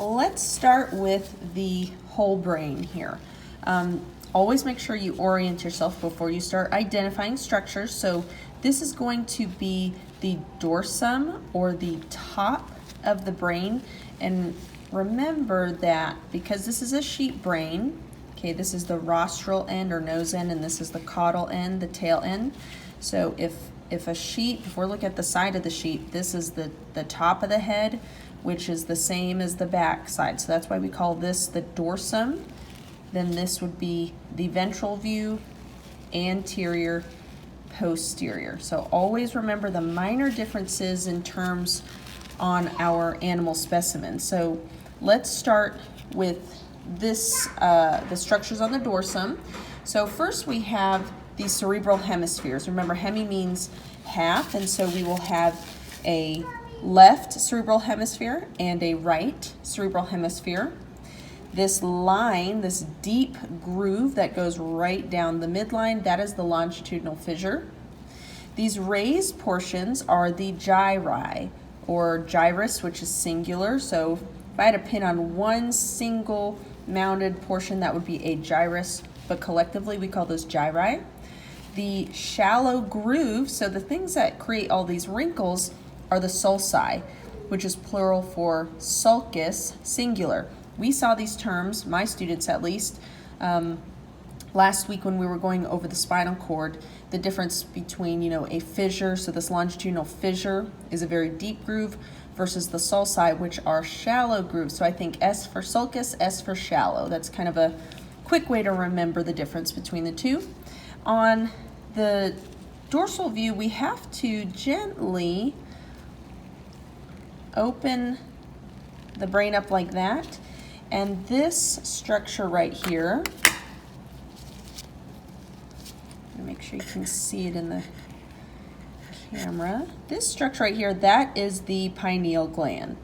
Let's start with the whole brain here. Always make sure you orient yourself before you start identifying structures. So this is going to be the dorsum, or the top of the brain. And remember that because this is a sheep brain, okay, this is the rostral end or nose end, and this is the caudal end, the tail end. So if a sheep, if we're looking at the side of the sheep, this is the top of the head, which is the same as the back side. So that's why we call this the dorsum. Then this would be the ventral view, anterior, posterior. So always remember the minor differences in terms on our animal specimen. So let's start with this, the structures on the dorsum. So first we have the cerebral hemispheres. Remember, hemi means half, and so we will have a left cerebral hemisphere and a right cerebral hemisphere. This line, this deep groove that goes right down the midline, that is the longitudinal fissure. These raised portions are the gyri, or gyrus, which is singular. So if I had a pin on one single mounted portion, that would be a gyrus, but collectively we call those gyri. The shallow grooves, so the things that create all these wrinkles, are the sulci, which is plural for sulcus, singular. We saw these terms, my students at least, last week when we were going over the spinal cord, the difference between, a fissure, so this longitudinal fissure is a very deep groove, versus the sulci, which are shallow grooves. So I think S for sulcus, S for shallow. That's kind of a quick way to remember the difference between the two. On the dorsal view, we have to gently open the brain up like that. And this structure right here, make sure you can see it in the camera. This structure right here, that is the pineal gland.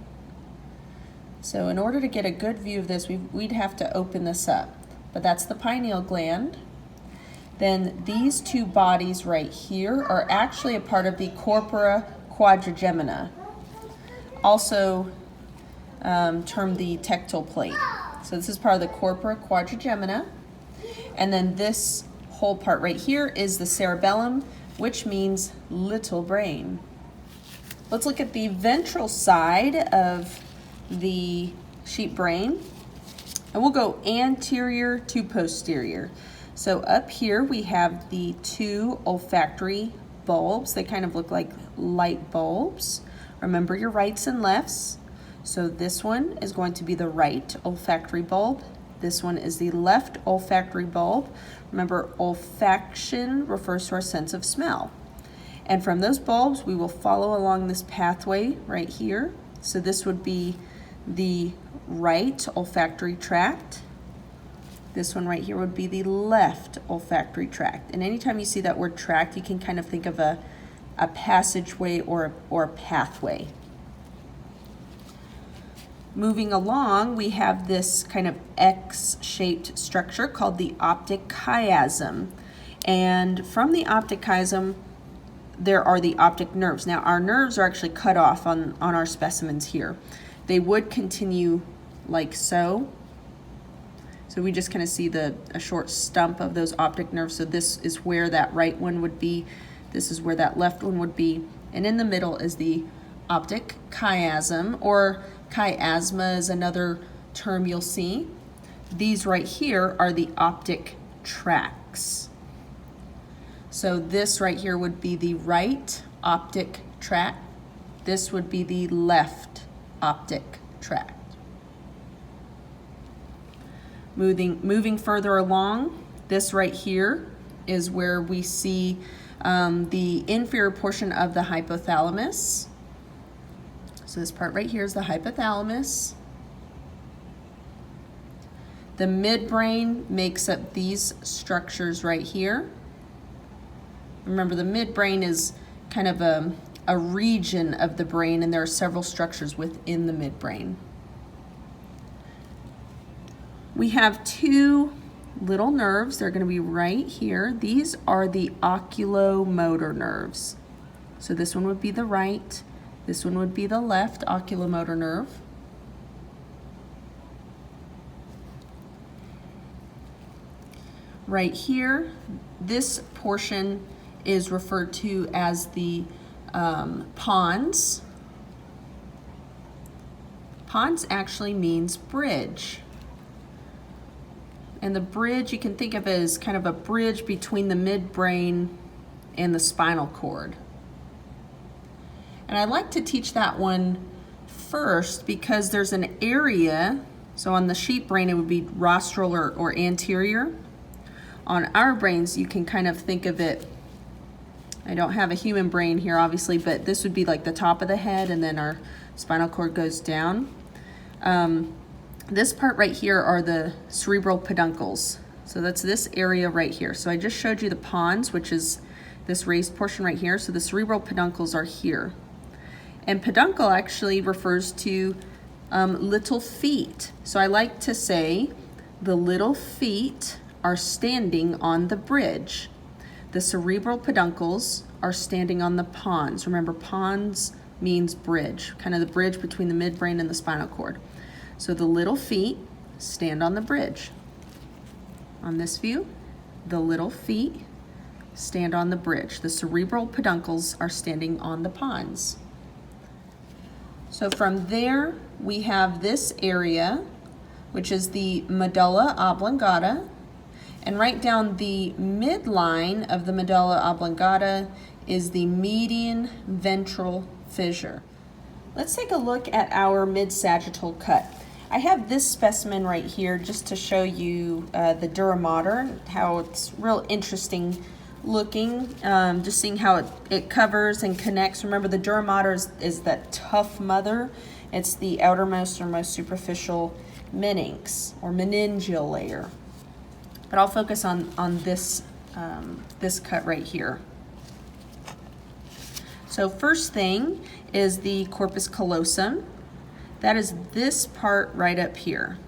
So in order to get a good view of this, we'd have to open this up. But that's the pineal gland. Then these two bodies right here are actually a part of the corpora quadrigemina, also termed the tectal plate. So this is part of the corpora quadrigemina. And then this whole part right here is the cerebellum, which means little brain. Let's look at the ventral side of the sheep brain. And we'll go anterior to posterior. So up here we have the two olfactory bulbs. They kind of look like light bulbs. Remember your rights and lefts. So this one is going to be the right olfactory bulb. This one is the left olfactory bulb. Remember, olfaction refers to our sense of smell. And from those bulbs, we will follow along this pathway right here. So this would be the right olfactory tract. This one right here would be the left olfactory tract. And anytime you see that word tract, you can kind of think of a passageway or a pathway. Moving along, we have this kind of X-shaped structure called the optic chiasm. And from the optic chiasm, there are the optic nerves. Now, our nerves are actually cut off on our specimens here. They would continue like so. So we just kind of see a short stump of those optic nerves. So this is where that right one would be. This is where that left one would be. And in the middle is the optic chiasm, or chiasma is another term you'll see. These right here are the optic tracts. So this right here would be the right optic tract. This would be the left optic tract. Moving further along, this right here is where we see the inferior portion of the hypothalamus. So this part right here is the hypothalamus. The midbrain makes up these structures right here. Remember, the midbrain is kind of a region of the brain, and there are several structures within the midbrain. We have two little nerves. They're going to be right here. These are the oculomotor nerves. So this one would be the right. This one would be the left oculomotor nerve. right here, this portion is referred to as the pons. Pons actually means bridge. And the bridge, you can think of it as kind of a bridge between the midbrain and the spinal cord. And I like to teach that one first because there's an area, so on the sheep brain it would be rostral or anterior. On our brains you can kind of think of it, I don't have a human brain here obviously, but this would be like the top of the head and then our spinal cord goes down. This part right here are the cerebral peduncles. So that's this area right here. So I just showed you the pons, which is this raised portion right here. So the cerebral peduncles are here. And peduncle actually refers to little feet. So I like to say the little feet are standing on the bridge. The cerebral peduncles are standing on the pons. Remember, pons means bridge, kind of the bridge between the midbrain and the spinal cord. So the little feet stand on the bridge. On this view, the little feet stand on the bridge. The cerebral peduncles are standing on the pons. So from there, we have this area, which is the medulla oblongata. And right down the midline of the medulla oblongata is the median ventral fissure. Let's take a look at our mid-sagittal cut. I have this specimen right here just to show you the dura mater, how it's real interesting looking, just seeing how it covers and connects. Remember, the dura mater is that tough mother. It's the outermost or most superficial meninx or meningeal layer. But I'll focus on this, this cut right here. So first thing is the corpus callosum. That is this part right up here.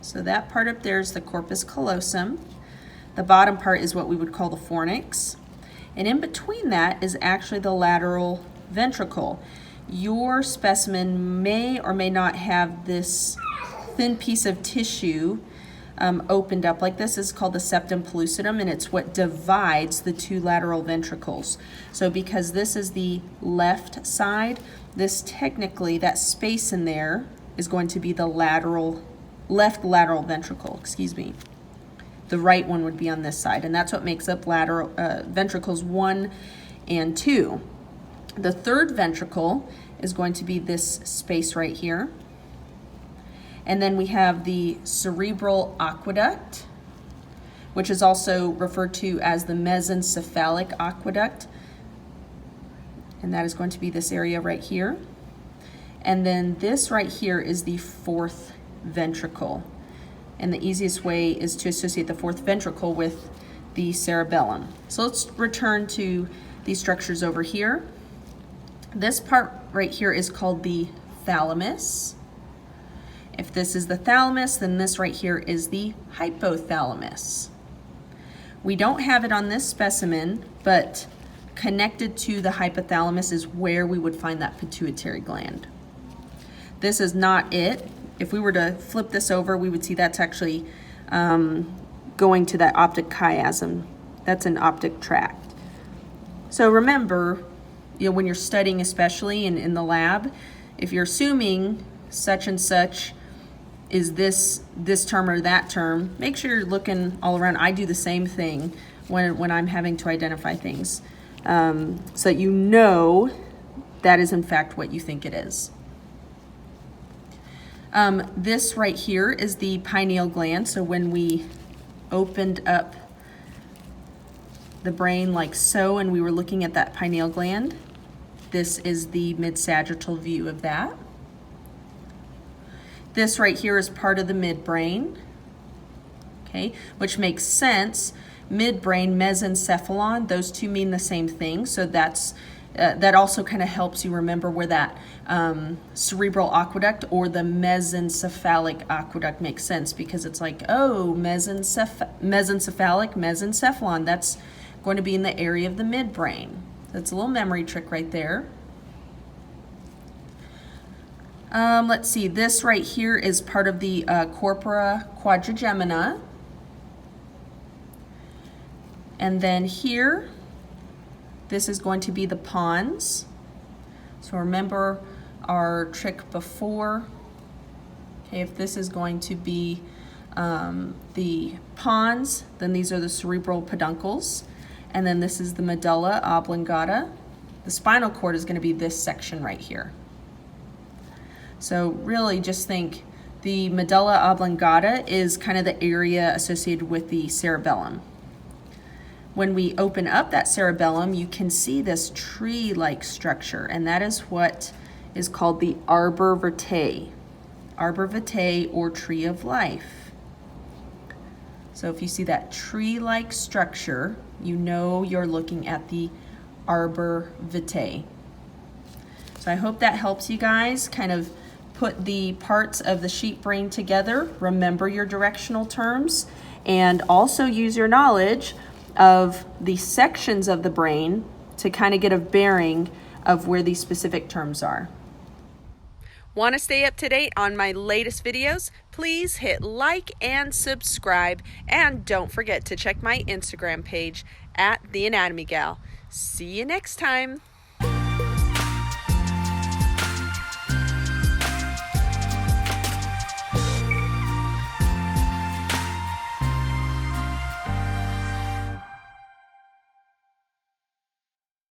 So that part up there is the corpus callosum. The bottom part is what we would call the fornix. And in between that is actually the lateral ventricle. Your specimen may or may not have this thin piece of tissue opened up like this. Is called the septum pellucidum, and it's what divides the two lateral ventricles. So because this is the left side, this technically, that space in there is going to be the left lateral ventricle, excuse me. The right one would be on this side, and that's what makes up lateral ventricles 1 and 2. The third ventricle is going to be this space right here. And then we have the cerebral aqueduct, which is also referred to as the mesencephalic aqueduct. And that is going to be this area right here. And then this right here is the fourth ventricle. And the easiest way is to associate the fourth ventricle with the cerebellum. So let's return to these structures over here. This part right here is called the thalamus. If this is the thalamus, then this right here is the hypothalamus. We don't have it on this specimen, but connected to the hypothalamus is where we would find that pituitary gland. This is not it. If we were to flip this over, we would see that's actually going to that optic chiasm. That's an optic tract. So remember, when you're studying, especially in the lab, if you're assuming such and such is this term or that term, make sure you're looking all around. I do the same thing when I'm having to identify things, so that you know that is in fact what you think it is. This right here is the pineal gland. So when we opened up the brain like so and we were looking at that pineal gland, this is the mid-sagittal view of that. This right here is part of the midbrain, okay, which makes sense. Midbrain, mesencephalon, those two mean the same thing. So that's that also kind of helps you remember where that cerebral aqueduct or the mesencephalic aqueduct makes sense, because it's like, oh, mesencephalic, mesencephalon, that's going to be in the area of the midbrain. That's a little memory trick right there. Let's see, this right here is part of the corpora quadrigemina. And then here, this is going to be the pons. So remember our trick before. Okay, if this is going to be the pons, then these are the cerebral peduncles. And then this is the medulla oblongata. The spinal cord is going to be this section right here. So really just think the medulla oblongata is kind of the area associated with the cerebellum. When we open up that cerebellum, you can see this tree-like structure, and that is what is called the arbor vitae. Arbor vitae, or tree of life. So if you see that tree-like structure, you know you're looking at the arbor vitae. So I hope that helps you guys kind of put the parts of the sheep brain together, remember your directional terms, and also use your knowledge of the sections of the brain to kind of get a bearing of where these specific terms are. Want to stay up to date on my latest videos? Please hit like and subscribe, and don't forget to check my Instagram page at The Anatomy Gal. See you next time.